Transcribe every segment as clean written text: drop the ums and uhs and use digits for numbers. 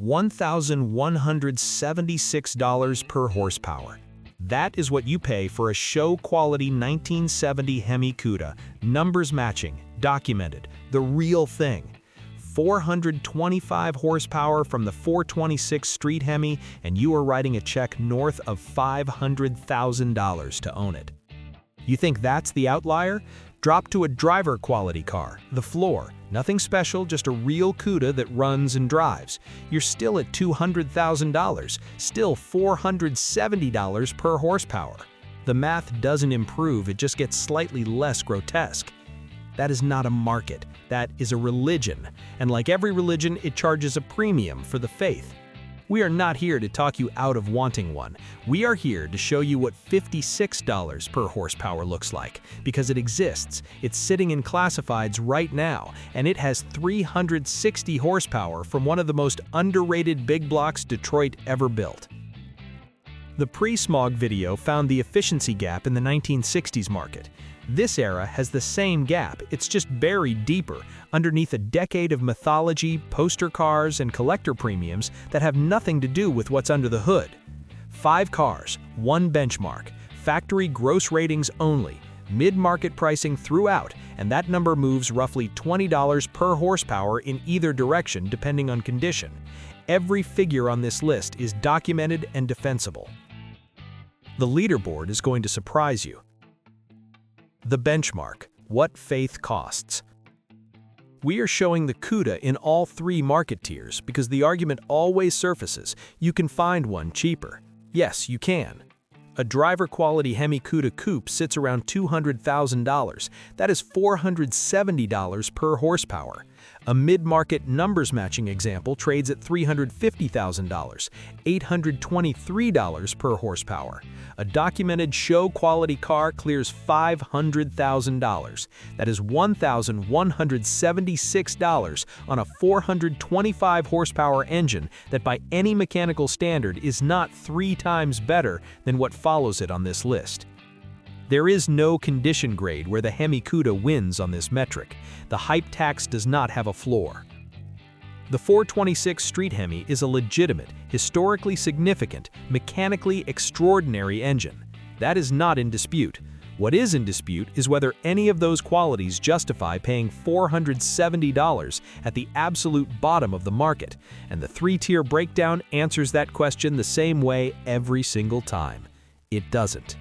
$1,176 per horsepower. That is what you pay for a show-quality 1970 Hemi Cuda, numbers matching, documented, the real thing. 425 horsepower from the 426 Street Hemi, and you are writing a check north of $500,000 to own it. You think that's the outlier? Drop to a driver-quality car, the Floor. Nothing special, just a real Cuda that runs and drives. You're still at $200,000, still $470 per horsepower. The math doesn't improve, it just gets slightly less grotesque. That is not a market, that is a religion. And like every religion, it charges a premium for the faith. We are not here to talk you out of wanting one. We are here to show you what $56 per horsepower looks like, because it exists. It's sitting in classifieds right now, and it has 360 horsepower from one of the most underrated big blocks Detroit ever built. The pre-smog video found the efficiency gap in the 1960s market. This era has the same gap, it's just buried deeper, underneath a decade of mythology, poster cars, and collector premiums that have nothing to do with what's under the hood. 5 cars, 1 benchmark, factory gross ratings only, mid-market pricing throughout, and that number moves roughly $20 per horsepower in either direction depending on condition. Every figure on this list is documented and defensible. The leaderboard is going to surprise you. The benchmark, what faith costs. We are showing the Cuda in all 3 market tiers because the argument always surfaces, you can find one cheaper. Yes, you can. A driver-quality Hemi Cuda coupe sits around $200,000. That is $470 per horsepower. A mid-market numbers-matching example trades at $350,000, $823 per horsepower. A documented show-quality car clears $500,000. That is $1,176 on a 425-horsepower engine that by any mechanical standard is not 3 times better than what follows it on this list. There is no condition grade where the Hemi Cuda wins on this metric. The hype tax does not have a floor. The 426 Street Hemi is a legitimate, historically significant, mechanically extraordinary engine. That is not in dispute. What is in dispute is whether any of those qualities justify paying $470 at the absolute bottom of the market, and the 3-tier breakdown answers that question the same way every single time. It doesn't.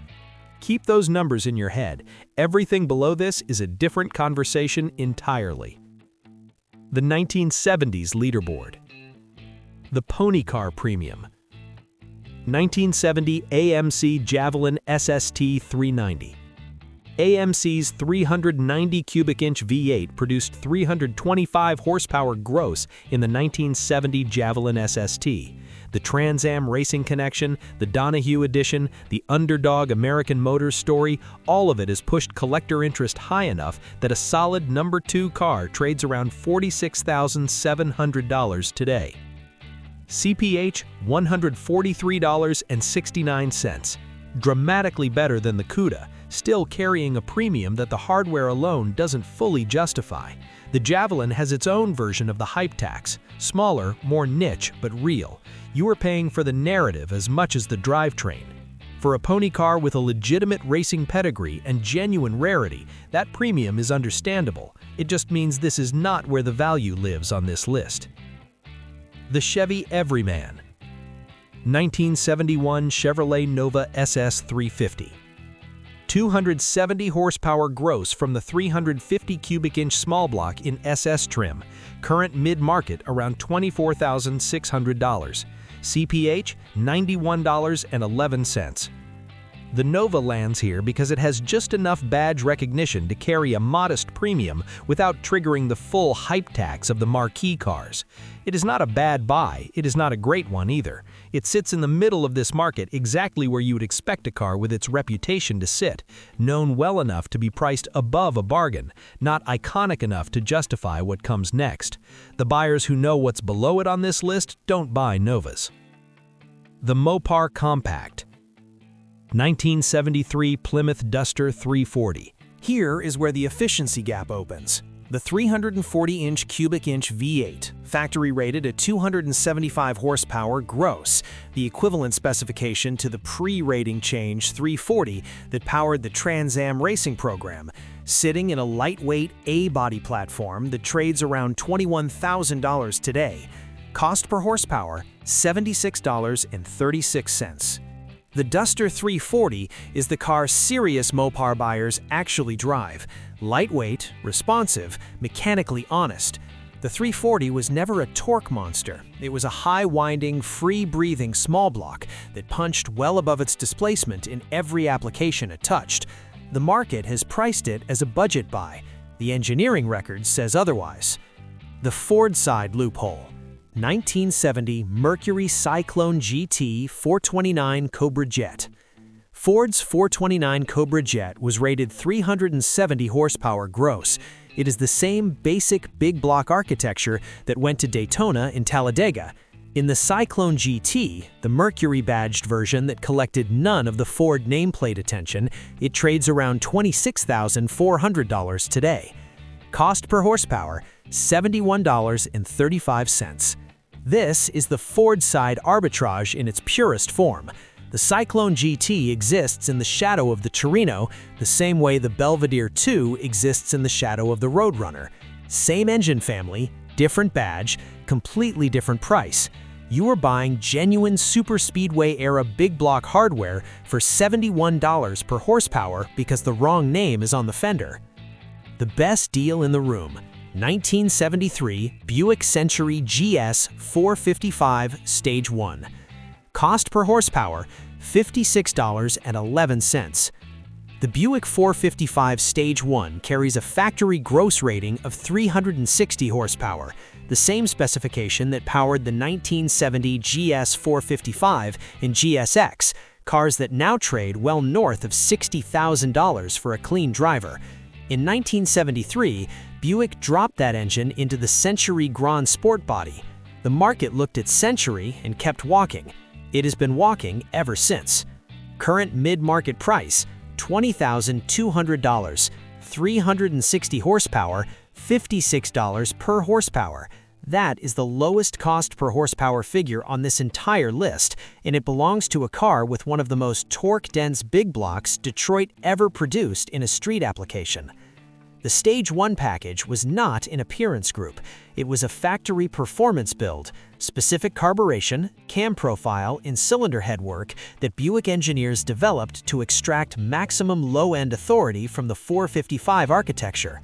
Keep those numbers in your head. Everything below this is a different conversation entirely. The 1970s leaderboard. The Pony Car Premium. 1970 AMC Javelin SST 390. AMC's 390 cubic inch V8 produced 325 horsepower gross in the 1970 Javelin SST. The Trans Am Racing Connection, the Donahue Edition, the Underdog American Motors story, all of it has pushed collector interest high enough that a solid number 2 car trades around $46,700 today. CPH $143.69, dramatically better than the Cuda, still carrying a premium that the hardware alone doesn't fully justify. The Javelin has its own version of the hype tax, smaller, more niche, but real. You are paying for the narrative as much as the drivetrain. For a pony car with a legitimate racing pedigree and genuine rarity, that premium is understandable. It just means this is not where the value lives on this list. The Chevy Everyman. 1971 Chevrolet Nova SS 350. 270 horsepower gross from the 350 cubic inch small block in SS trim, current mid-market around $24,600. CPH $91.11. The Nova lands here because it has just enough badge recognition to carry a modest premium without triggering the full hype tax of the marquee cars. It is not a bad buy, it is not a great one either. It sits in the middle of this market exactly where you would expect a car with its reputation to sit, known well enough to be priced above a bargain, not iconic enough to justify what comes next. The buyers who know what's below it on this list don't buy Novas. The Mopar Compact. 1973 Plymouth Duster 340. Here is where the efficiency gap opens. The 340-inch cubic inch V8, factory rated at 275 horsepower gross, the equivalent specification to the pre-rating change 340 that powered the Trans Am racing program, sitting in a lightweight A-body platform that trades around $21,000 today. Cost per horsepower, $76.36. The Duster 340 is the car serious Mopar buyers actually drive. Lightweight, responsive, mechanically honest. The 340 was never a torque monster. It was a high-winding, free-breathing small block that punched well above its displacement in every application it touched. The market has priced it as a budget buy. The engineering record says otherwise. The Ford side loophole. 1970 Mercury Cyclone GT 429 Cobra Jet. Ford's 429 Cobra Jet was rated 370 horsepower gross. It is the same basic big block architecture that went to Daytona in Talladega. In the Cyclone GT, the Mercury-badged version that collected none of the Ford nameplate attention, it trades around $26,400 today. Cost per horsepower, $71.35. This is the Ford side arbitrage in its purest form. The Cyclone GT exists in the shadow of the Torino, the same way the Belvedere 2 exists in the shadow of the Roadrunner. Same engine family, different badge, completely different price. You are buying genuine superspeedway-era big block hardware for $71 per horsepower because the wrong name is on the fender. The best deal in the room. 1973 Buick Century GS 455 Stage 1. Cost per horsepower, $56.11. The Buick 455 Stage 1 carries a factory gross rating of 360 horsepower, the same specification that powered the 1970 GS 455 and GSX, cars that now trade well north of $60,000 for a clean driver. In 1973, Buick dropped that engine into the Century Grand Sport body. The market looked at Century and kept walking. It has been walking ever since. Current mid-market price, $20,200, 360 horsepower, $56 per horsepower. That is the lowest cost per horsepower figure on this entire list, and it belongs to a car with one of the most torque-dense big blocks Detroit ever produced in a street application. The Stage 1 package was not an appearance group. It was a factory performance build, specific carburation, cam profile, and cylinder head work that Buick engineers developed to extract maximum low-end authority from the 455 architecture.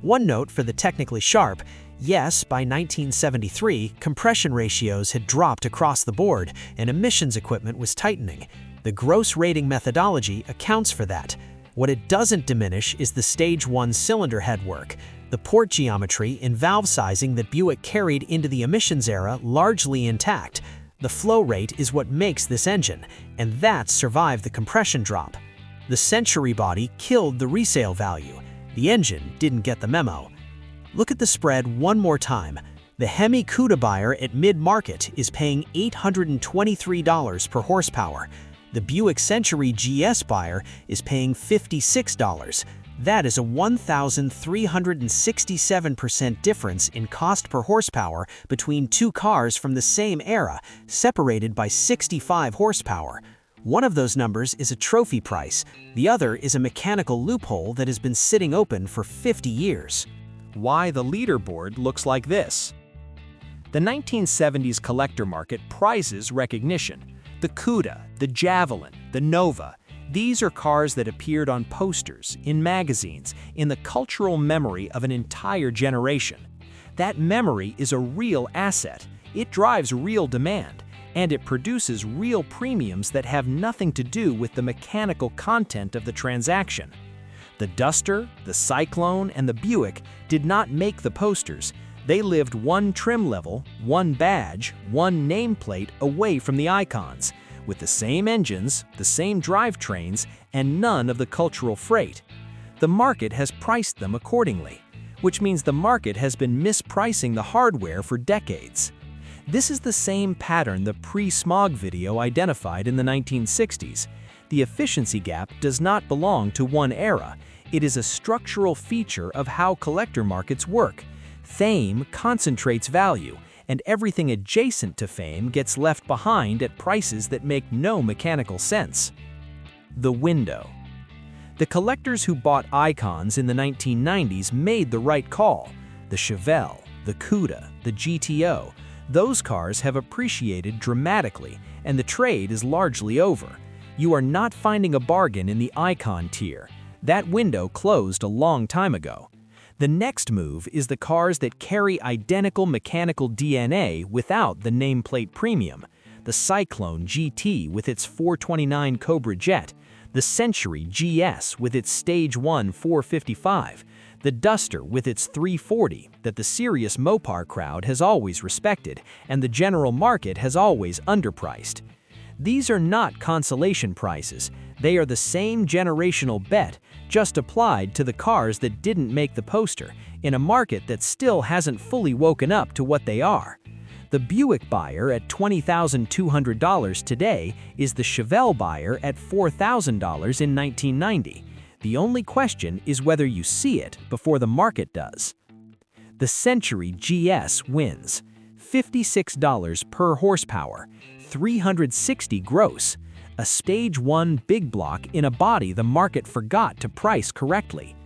One note for the technically sharp: yes, by 1973, compression ratios had dropped across the board and emissions equipment was tightening. The gross rating methodology accounts for that. What it doesn't diminish is the Stage 1 cylinder head work. The port geometry and valve sizing that Buick carried into the emissions era largely intact. The flow rate is what makes this engine, and that survived the compression drop. The Century body killed the resale value. The engine didn't get the memo. Look at the spread one more time. The Hemi Cuda buyer at mid-market is paying $823 per horsepower. The Buick Century GS buyer is paying $56. That is a 1,367% difference in cost per horsepower between two cars from the same era, separated by 65 horsepower. One of those numbers is a trophy price. The other is a mechanical loophole that has been sitting open for 50 years. Why the leaderboard looks like this. The 1970s collector market prizes recognition. The Cuda, the Javelin, the Nova. These are cars that appeared on posters, in magazines, in the cultural memory of an entire generation. That memory is a real asset. It drives real demand, and it produces real premiums that have nothing to do with the mechanical content of the transaction. The Duster, the Cyclone, and the Buick did not make the posters. They lived one trim level, one badge, one nameplate away from the icons, with the same engines, the same drivetrains, and none of the cultural freight. The market has priced them accordingly, which means the market has been mispricing the hardware for decades. This is the same pattern the pre-smog video identified in the 1960s. The efficiency gap does not belong to one era. It is a structural feature of how collector markets work. Fame concentrates value, and everything adjacent to fame gets left behind at prices that make no mechanical sense. The window. The collectors who bought icons in the 1990s made the right call. The Chevelle, the Cuda, the GTO, those cars have appreciated dramatically, and the trade is largely over. You are not finding a bargain in the icon tier. That window closed a long time ago. The next move is the cars that carry identical mechanical DNA without the nameplate premium. The Cyclone GT with its 429 Cobra Jet, the Century GS with its Stage 1 455, the Duster with its 340 that the serious Mopar crowd has always respected and the general market has always underpriced. These are not consolation prices, they are the same generational bet, just applied to the cars that didn't make the poster, in a market that still hasn't fully woken up to what they are. The Buick buyer at $20,200 today is the Chevelle buyer at $4,000 in 1990. The only question is whether you see it before the market does. The Century GS wins. $56 per horsepower, $360 gross. A Stage 1 big block in a body the market forgot to price correctly.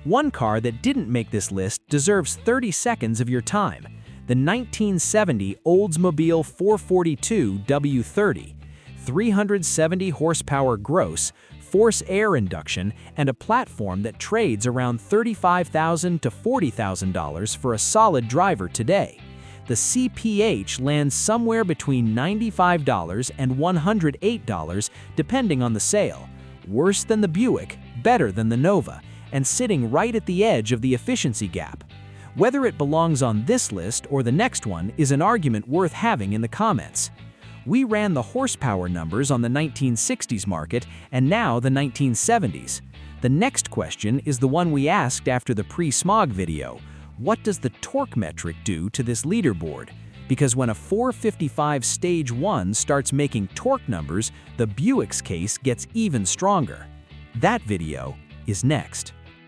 One car that didn't make this list deserves 30 seconds of your time. The 1970 Oldsmobile 442 W30. 370 horsepower gross, force air induction, and a platform that trades around $35,000 to $40,000 for a solid driver today. The CPH lands somewhere between $95 and $108 depending on the sale. Worse than the Buick, better than the Nova, and sitting right at the edge of the efficiency gap. Whether it belongs on this list or the next one is an argument worth having in the comments. We ran the horsepower numbers on the 1960s market and now the 1970s. The next question is the one we asked after the pre-smog video. What does the torque metric do to this leaderboard? Because when a 455 Stage 1 starts making torque numbers, the Buick's case gets even stronger. That video is next.